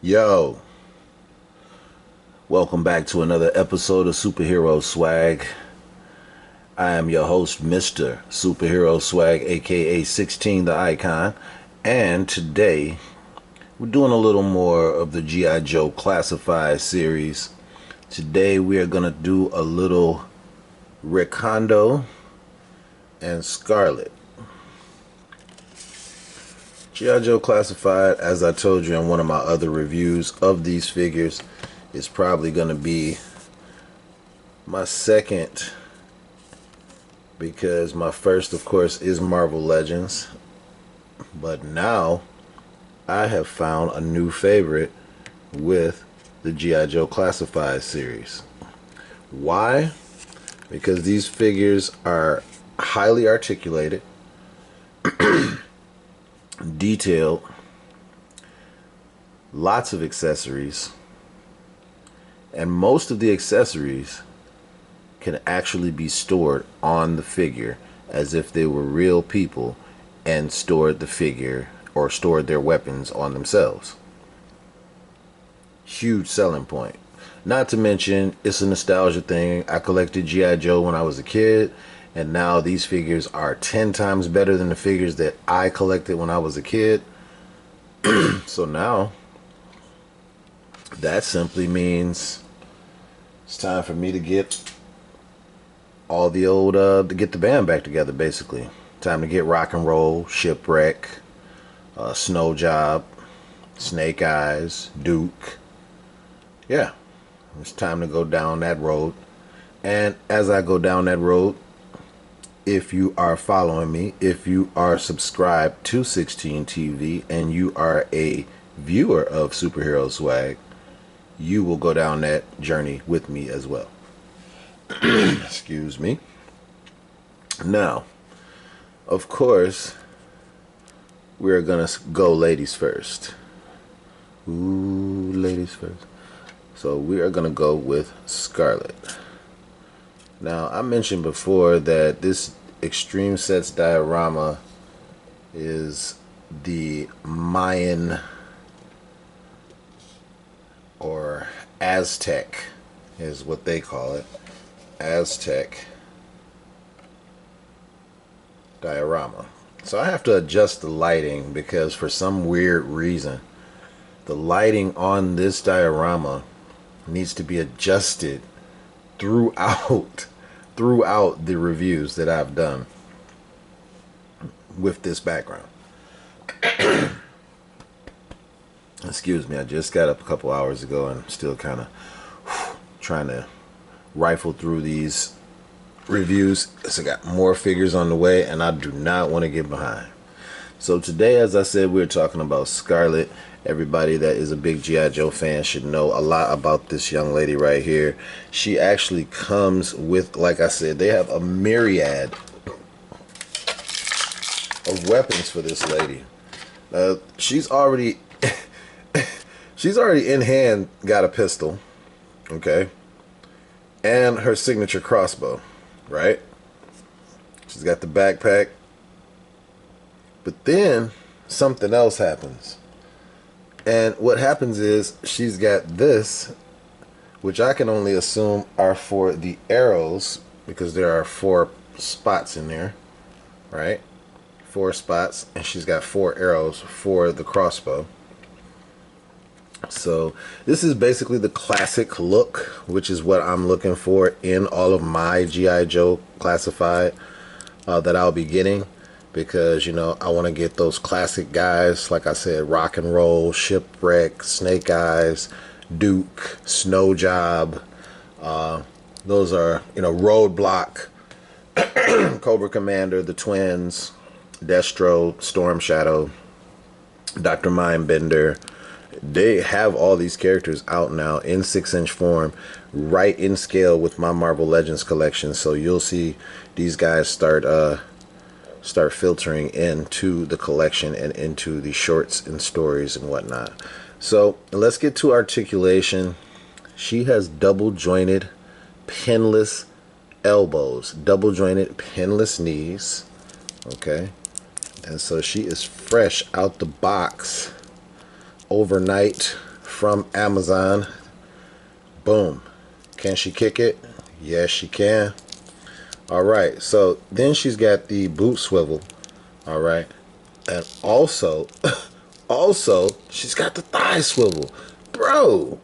Yo, welcome back to another episode of Superhero Swag. I am your host, Mr. Superhero Swag, aka 16 the Icon, and today we're doing a little more of the G.I. Joe Classified series. Today we are going to do a little Recondo and Scarlet. G.I. Joe Classified, as I told you in one of my other reviews of these figures, is probably going to be my second, because my first, of course, is Marvel Legends. But now I have found a new favorite with the G.I. Joe Classified series. Why? Because these figures are highly articulated, detailed, lots of accessories, and most of the accessories can actually be stored on the figure as if they were real people and stored the figure or stored their weapons on themselves. Huge selling point. Not to mention, it's a nostalgia thing. I collected G.I. Joe when I was a kid, and now these figures are 10 times better than the figures that I collected when I was a kid. So now, that simply means it's time for me to get all the old, to get the band back together, basically. Time to get Rock and Roll, Shipwreck, Snow Job, Snake Eyes, Duke. Yeah, it's time to go down that road. And as I go down that road, if you are following me, if you are subscribed to 16 TV and you are a viewer of Superhero Swag, you will go down that journey with me as well. Excuse me. Now, of course, we're gonna go ladies first. Ooh, ladies first. So we are gonna go with Scarlet. Now, I mentioned before that this Extreme Sets diorama is the Mayan or Aztec is what they call it. Aztec diorama. So I have to adjust the lighting because for some weird reason the lighting on this diorama needs to be adjusted throughout the reviews that I've done with this background. Excuse me, I just got up a couple hours ago and still kind of trying to rifle through these reviews. So I got more figures on the way and I do not want to get behind. So today, as I said, we're talking about Scarlet. Everybody that is a big G.I. Joe fan should know a lot about this young lady right here. She actually comes with, like I said, they have a myriad of weapons for this lady. She's already in hand got a pistol, okay, and her signature crossbow, right? She's got the backpack, but then something else happens. And what happens is she's got this, which I can only assume are for the arrows, because there are 4 spots in there, right? 4 spots, and she's got 4 arrows for the crossbow. So this is basically the classic look, which is what I'm looking for in all of my G.I. Joe Classified that I'll be getting. Because, you know, I want to get those classic guys, like I said, Rock and Roll, Shipwreck, Snake Eyes, Duke, Snow Job. Those are, you know, Roadblock, Cobra Commander, the Twins, Destro, Storm Shadow, Dr. Mindbender. They have all these characters out now in 6-inch form, right in scale with my Marvel Legends collection. So you'll see these guys start filtering into the collection and into the shorts and stories and whatnot. So let's get to articulation. She has double jointed pinless elbows, double jointed pinless knees, okay, and so she is fresh out the box, overnight from Amazon. Boom. Can she kick it? Yes, she can. Alright, so then she's got the boot swivel. Alright. And also, she's got the thigh swivel. Bro,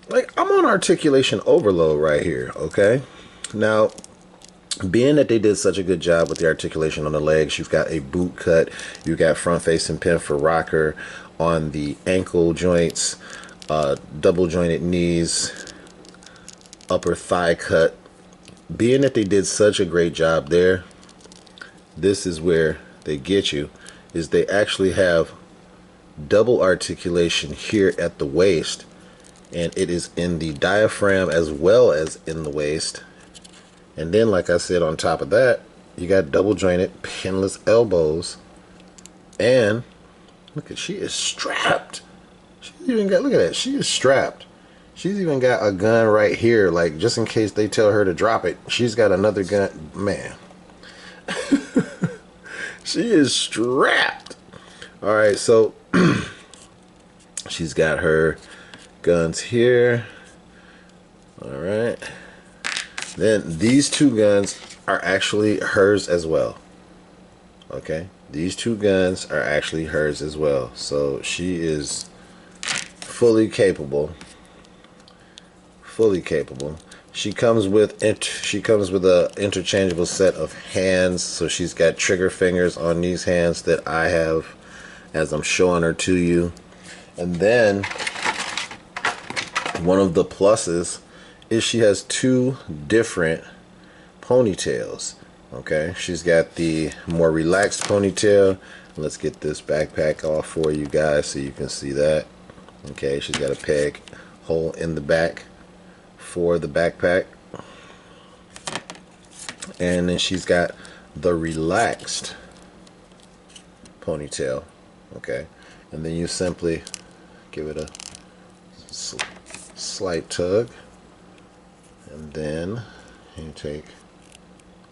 like, I'm on articulation overload right here, okay? Now, being that they did such a good job with the articulation on the legs, you've got a boot cut, you've got front facing pin for rocker on the ankle joints, double jointed knees, upper thigh cut. Being that they did such a great job there, this is where they get you, is they actually have double articulation here at the waist, and it is in the diaphragm as well as in the waist. And then, like I said, on top of that, you got double jointed pinless elbows. And look at, she is strapped. She's even got, look at that, she is strapped. She's even got a gun right here, like just in case they tell her to drop it. She's got another gun. Man, she is strapped. All right, so she's got her guns here. All right. Then these two guns are actually hers as well. Okay, these two guns are actually hers as well. So she is fully capable. Fully capable. She comes with a interchangeable set of hands. So she's got trigger fingers on these hands that I have, as I'm showing her to you. And then one of the pluses is she has two different ponytails. Okay, she's got the more relaxed ponytail. Let's get this backpack off for you guys so you can see that. Okay, she's got a peg hole in the back for the backpack, and then she's got the relaxed ponytail. Okay, and then you simply give it a slight tug, and then you take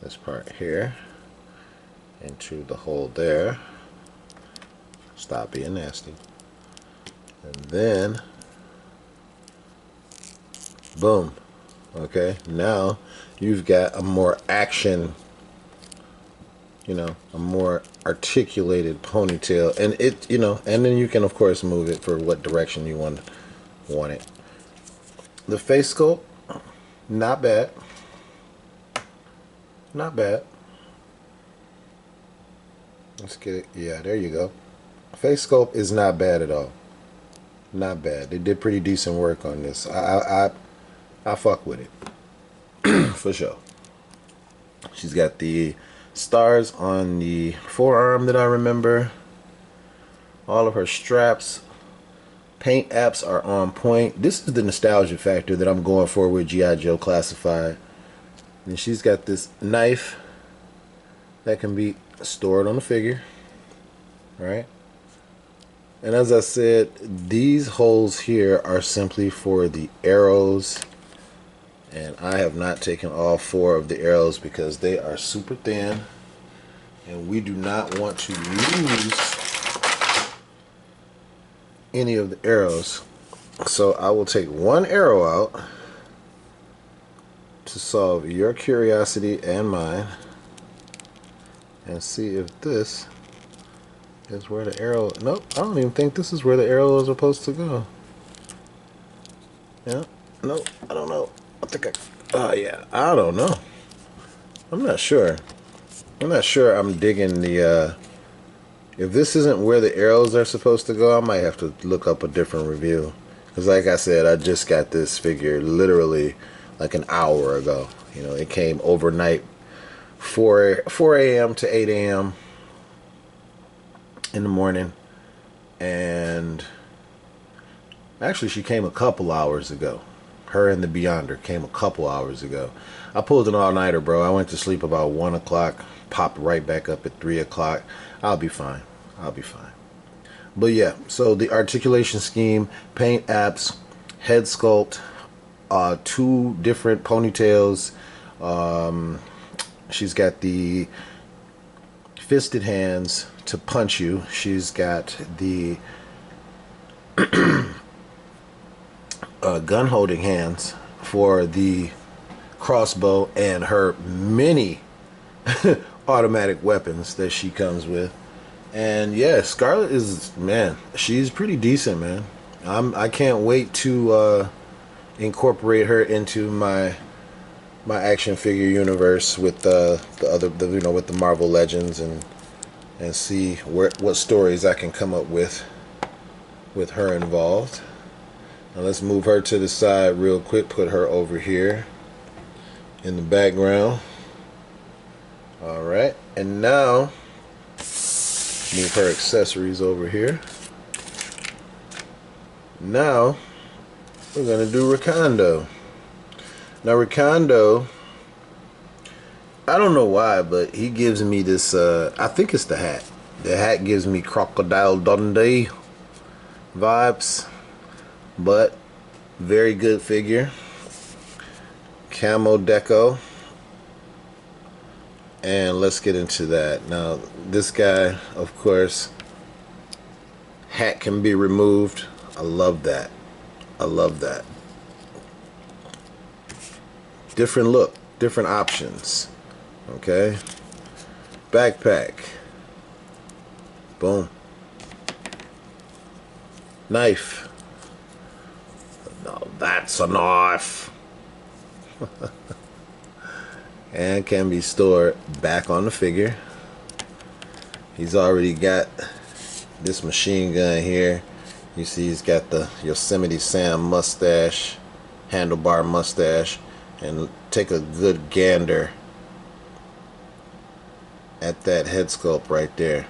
this part here into the hole there. Stop being nasty. And then boom. Okay, now you've got a more action, you know, a more articulated ponytail, and it, you know, and then you can of course move it for what direction you want it. The face sculpt, not bad. Not bad. Let's get it. Yeah, there you go. Face sculpt is not bad at all. Not bad. They did pretty decent work on this. I fuck with it. For sure. She's got the stars on the forearm that I remember. All of her straps, paint apps are on point. This is the nostalgia factor that I'm going for with G.I. Joe Classified. And she's got this knife that can be stored on the figure, right? And as I said, these holes here are simply for the arrows, and I have not taken all 4 of the arrows because they are super thin, and we do not want to lose any of the arrows. So I will take 1 arrow out to solve your curiosity and mine, and see if this is where the arrow. Nope, I don't even think this is where the arrow is supposed to go. Yeah, nope, I don't know. I think yeah, I don't know. I'm not sure. I'm digging the if this isn't where the arrows are supposed to go, I might have to look up a different review, because like I said, I just got this figure literally like an hour ago. You know, it came overnight, 4 a.m. to 8 a.m. in the morning, and actually she came a couple hours ago. Her and the Beyonder came a couple hours ago. I pulled an all-nighter, bro. I went to sleep about 1 o'clock, popped right back up at 3 o'clock. I'll be fine. I'll be fine. But yeah, so the articulation scheme, paint apps, head sculpt, 2 different ponytails. She's got the fisted hands to punch you. She's got the gun holding hands for the crossbow and her many automatic weapons that she comes with. And yeah, Scarlet is, man, she's pretty decent, man. I can't wait to incorporate her into my action figure universe with the other, with the Marvel Legends, and see what stories I can come up with her involved. Now let's move her to the side real quick. Put her over here in the background. All right, and now move her accessories over here. Now we're gonna do Recondo. Now Recondo, I don't know why, but he gives me this, I think it's the hat. The hat gives me Crocodile Dundee vibes, but very good figure. Camo deco. And let's get into that. Now, this guy, of course, hat can be removed. I love that. I love that. Different look, different options. Okay. Backpack. Boom. Knife. Now that's a knife. And can be stored back on the figure. He's already got this machine gun here. You see he's got the Yosemite Sam mustache, handlebar mustache, and take a good gander at that head sculpt right there.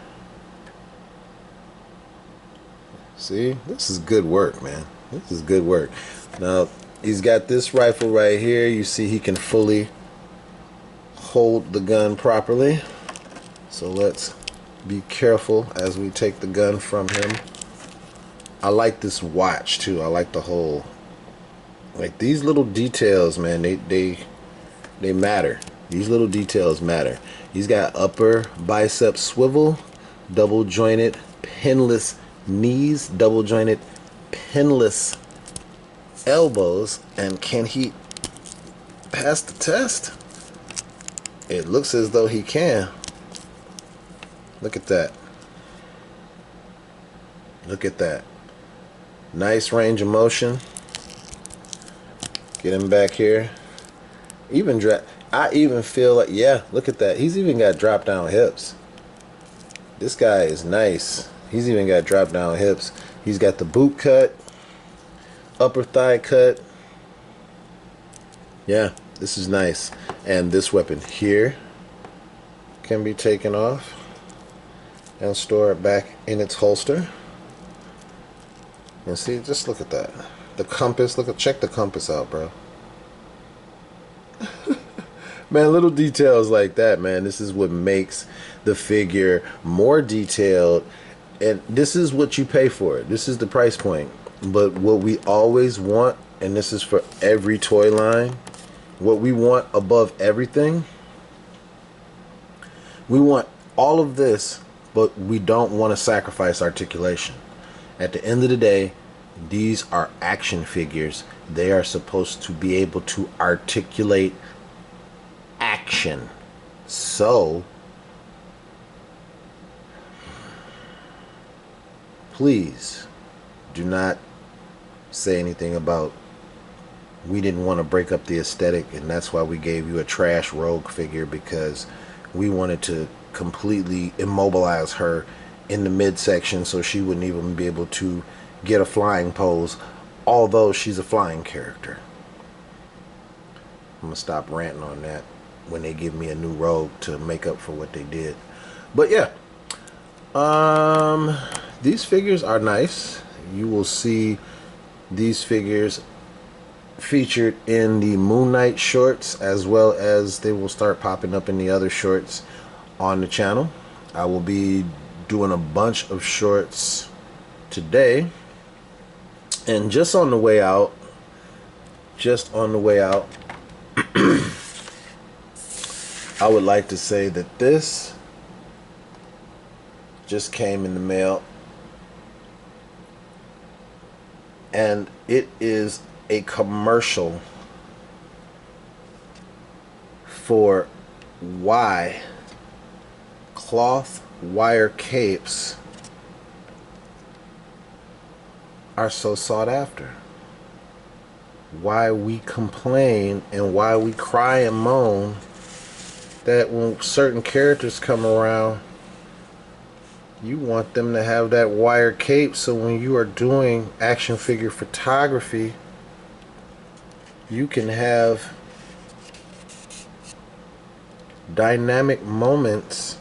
See, this is good work, man. This is good work. Now he's got this rifle right here. You see he can fully hold the gun properly, so let's be careful as we take the gun from him. I like this watch too. I like the whole, like, these little details, man, they matter. These little details matter. He's got upper bicep swivel, double jointed pinless knees, double jointed pinless elbows, and can he pass the test? It looks as though he can. Look at that. Look at that. Nice range of motion. Get him back here. I even feel like, yeah, look at that. He's even got drop down hips. This guy is nice. He's even got drop down hips. He's got the boot cut, upper thigh cut. Yeah, this is nice. And this weapon here can be taken off and stored back in its holster. And see, just look at that. The compass, check the compass out, bro. Man, little details like that, man. This is what makes the figure more detailed. And this is what you pay for it. This is the price point. But what we always want, and this is for every toy line, what we want above everything, we want all of this, but we don't want to sacrifice articulation. At the end of the day, these are action figures. They are supposed to be able to articulate action. So please do not say anything about we didn't want to break up the aesthetic and that's why we gave you a trash rogue figure, because we wanted to completely immobilize her in the midsection so she wouldn't even be able to get a flying pose, although she's a flying character. I'm gonna stop ranting on that when they give me a new rogue to make up for what they did. But yeah, these figures are nice. You will see these figures featured in the Moon Knight shorts, as well as they will start popping up in the other shorts on the channel. I will be doing a bunch of shorts today, and just on the way out, I would like to say that this just came in the mail, and it is a commercial for why cloth wire capes are so sought after. Why we complain and why we cry and moan that when certain characters come around, you want them to have that wire cape, so when you are doing action figure photography, you can have dynamic moments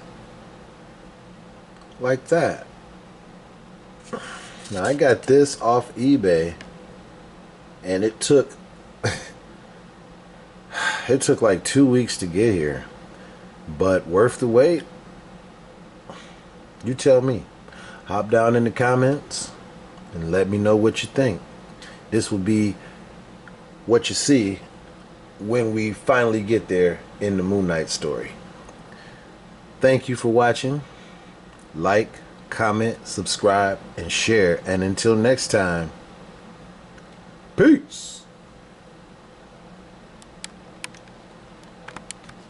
like that. Now, I got this off eBay, and it took like 2 weeks to get here, but worth the wait. You tell me. Hop down in the comments and let me know what you think. This will be what you see when we finally get there in the Moon Knight story. Thank you for watching. Like, comment, subscribe, and share. And until next time, peace.